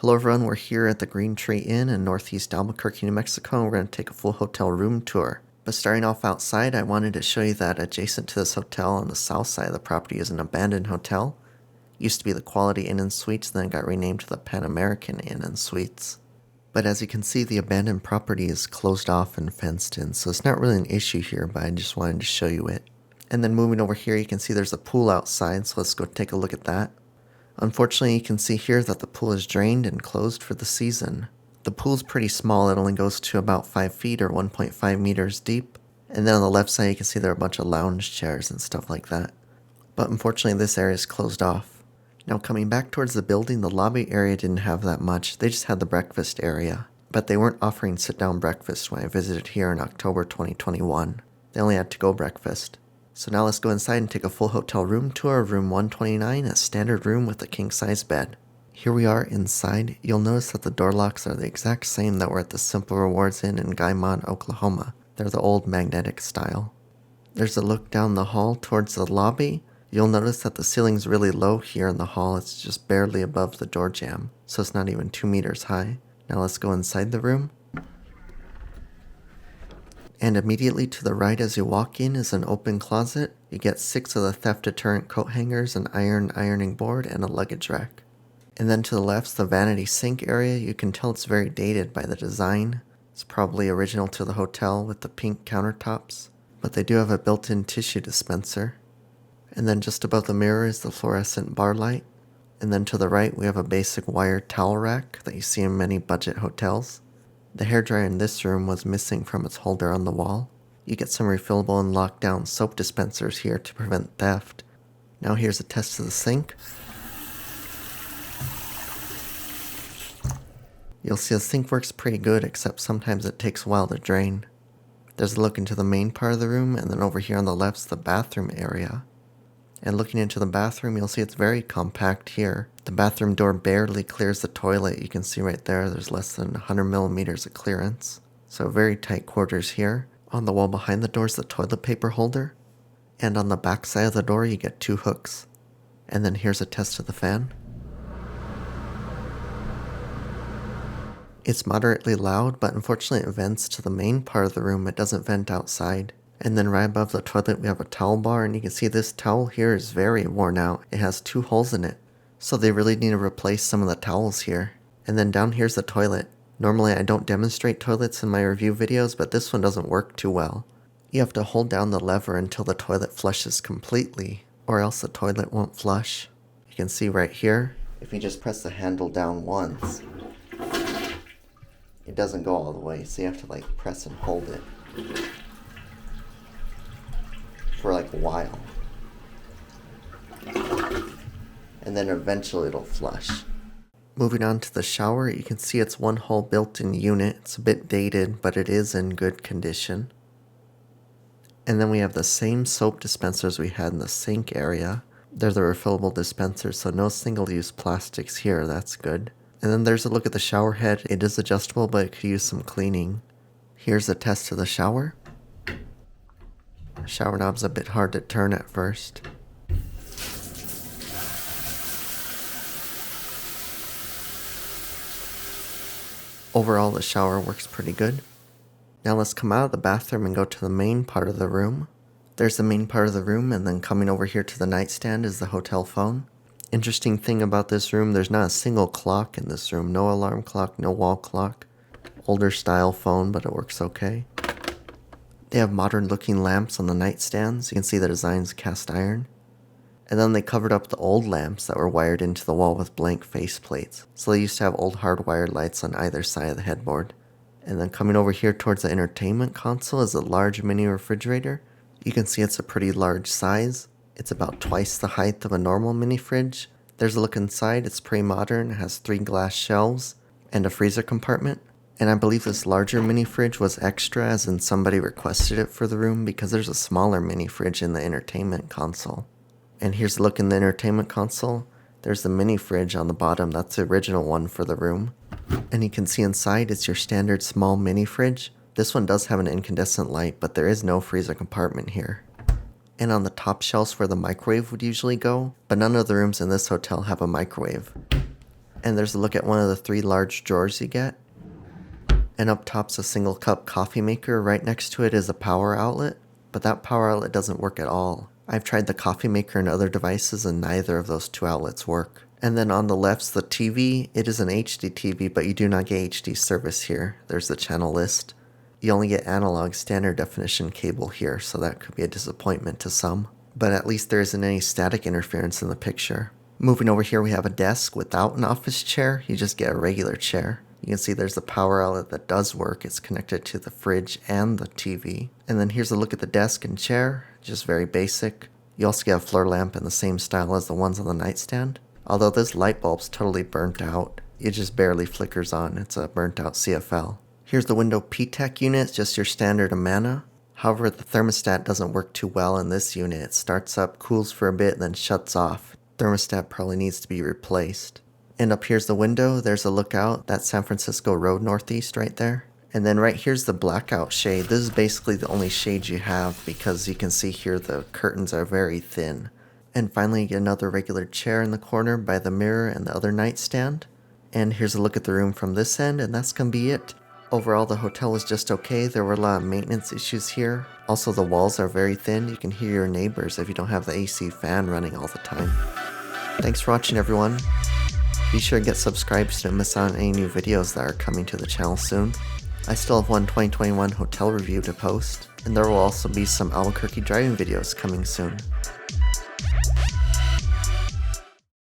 Hello everyone, we're here at the GreenTree Inn in Northeast Albuquerque, New Mexico, and we're going to take a full hotel room tour. But starting off outside, I wanted to show you that adjacent to this hotel on the south side of the property is an abandoned hotel. It used to be the Quality Inn and Suites, then it got renamed to the Pan American Inn and Suites. But as you can see, the abandoned property is closed off and fenced in, so it's not really an issue here, but I just wanted to show you it. And then moving over here, you can see there's a pool outside, so let's go take a look at that. Unfortunately, you can see here that the pool is drained and closed for the season. The pool is pretty small, it only goes to about 5 feet or 1.5 meters deep. And then on the left side, you can see there are a bunch of lounge chairs and stuff like that. But unfortunately, this area is closed off. Now coming back towards the building, the lobby area didn't have that much, they just had the breakfast area. But they weren't offering sit-down breakfast when I visited here in October 2021. They only had to-go breakfast. So now let's go inside and take a full hotel room tour of room 129, a standard room with a king-size bed. Here we are inside. You'll notice that the door locks are the exact same that were at the Simple Rewards Inn in Guymon, Oklahoma. They're the old magnetic style. There's a look down the hall towards the lobby. You'll notice that the ceiling's really low here in the hall. It's just barely above the door jamb, so it's not even 2 meters high. Now let's go inside the room. And immediately to the right as you walk in is an open closet. You get 6 of the theft deterrent coat hangers, an ironing board, and a luggage rack. And then to the left's the vanity sink area. You can tell it's very dated by the design. It's probably original to the hotel with the pink countertops, but they do have a built-in tissue dispenser. And then just above the mirror is the fluorescent bar light. And then to the right we have a basic wired towel rack that you see in many budget hotels. The hairdryer in this room was missing from its holder on the wall. You get some refillable and lockdown soap dispensers here to prevent theft. Now here's a test of the sink. You'll see the sink works pretty good, except sometimes it takes a while to drain. There's a look into the main part of the room, and then over here on the left's the bathroom area. And looking into the bathroom, you'll see it's very compact here. The bathroom door barely clears the toilet. You can see right there, there's less than 100 millimeters of clearance. So very tight quarters here. On the wall behind the door is the toilet paper holder. And on the back side of the door, you get 2 hooks. And then here's a test of the fan. It's moderately loud, but unfortunately it vents to the main part of the room. It doesn't vent outside. And then right above the toilet we have a towel bar, and you can see this towel here is very worn out. It has 2 holes in it. So they really need to replace some of the towels here. And then down here's the toilet. Normally I don't demonstrate toilets in my review videos, but this one doesn't work too well. You have to hold down the lever until the toilet flushes completely, or else the toilet won't flush. You can see right here, if you just press the handle down once, it doesn't go all the way, so you have to press and hold it for a while. And then eventually it'll flush. Moving on to the shower, you can see it's 1 whole built-in unit. It's a bit dated, but it is in good condition. And then we have the same soap dispensers we had in the sink area. They're the refillable dispensers, so no single-use plastics here, that's good. And then there's a look at the shower head. It is adjustable, but it could use some cleaning. Here's a test of the shower. The shower knob's a bit hard to turn at first. Overall, the shower works pretty good. Now let's come out of the bathroom and go to the main part of the room. There's the main part of the room, and then coming over here to the nightstand is the hotel phone. Interesting thing about this room, there's not a single clock in this room. No alarm clock, no wall clock. Older style phone, but it works okay. They have modern looking lamps on the nightstands. You can see the design's cast iron. And then they covered up the old lamps that were wired into the wall with blank faceplates. So they used to have old hardwired lights on either side of the headboard. And then coming over here towards the entertainment console is a large mini refrigerator. You can see it's a pretty large size. It's about twice the height of a normal mini fridge. There's a look inside. It's pretty modern. It has 3 glass shelves and a freezer compartment. And I believe this larger mini fridge was extra, as in somebody requested it for the room, because there's a smaller mini fridge in the entertainment console. And here's a look in the entertainment console. There's the mini fridge on the bottom. That's the original one for the room. And you can see inside it's your standard small mini fridge. This one does have an incandescent light, but there is no freezer compartment here. And on the top shelves where the microwave would usually go, but none of the rooms in this hotel have a microwave. And there's a look at one of the 3 large drawers you get. And up top's a single cup coffee maker. Right next to it is a power outlet, but that power outlet doesn't work at all. I've tried the coffee maker and other devices and neither of those 2 outlets work. And then on the left's the TV. It is an HD TV, but you do not get HD service here. There's the channel list. You only get analog standard definition cable here, so that could be a disappointment to some. But at least there isn't any static interference in the picture. Moving over here, we have a desk without an office chair. You just get a regular chair. You can see there's the power outlet that does work. It's connected to the fridge and the TV. And then here's a look at the desk and chair, just very basic. You also get a floor lamp in the same style as the ones on the nightstand. Although this light bulb's totally burnt out. It just barely flickers on. It's a burnt out CFL. Here's the window P-TEC unit, it's just your standard Amana. However, the thermostat doesn't work too well in this unit. It starts up, cools for a bit, then shuts off. Thermostat probably needs to be replaced. And up here's the window, there's a lookout. That's San Francisco Road Northeast right there. And then right here's the blackout shade. This is basically the only shade you have because you can see here the curtains are very thin. And finally you get another regular chair in the corner by the mirror and the other nightstand. And here's a look at the room from this end, and that's gonna be it. Overall, the hotel was just okay. There were a lot of maintenance issues here. Also, the walls are very thin. You can hear your neighbors if you don't have the AC fan running all the time. Thanks for watching, everyone. Be sure to get subscribed so you don't miss out on any new videos that are coming to the channel soon. I still have one 2021 hotel review to post, and there will also be some Albuquerque driving videos coming soon.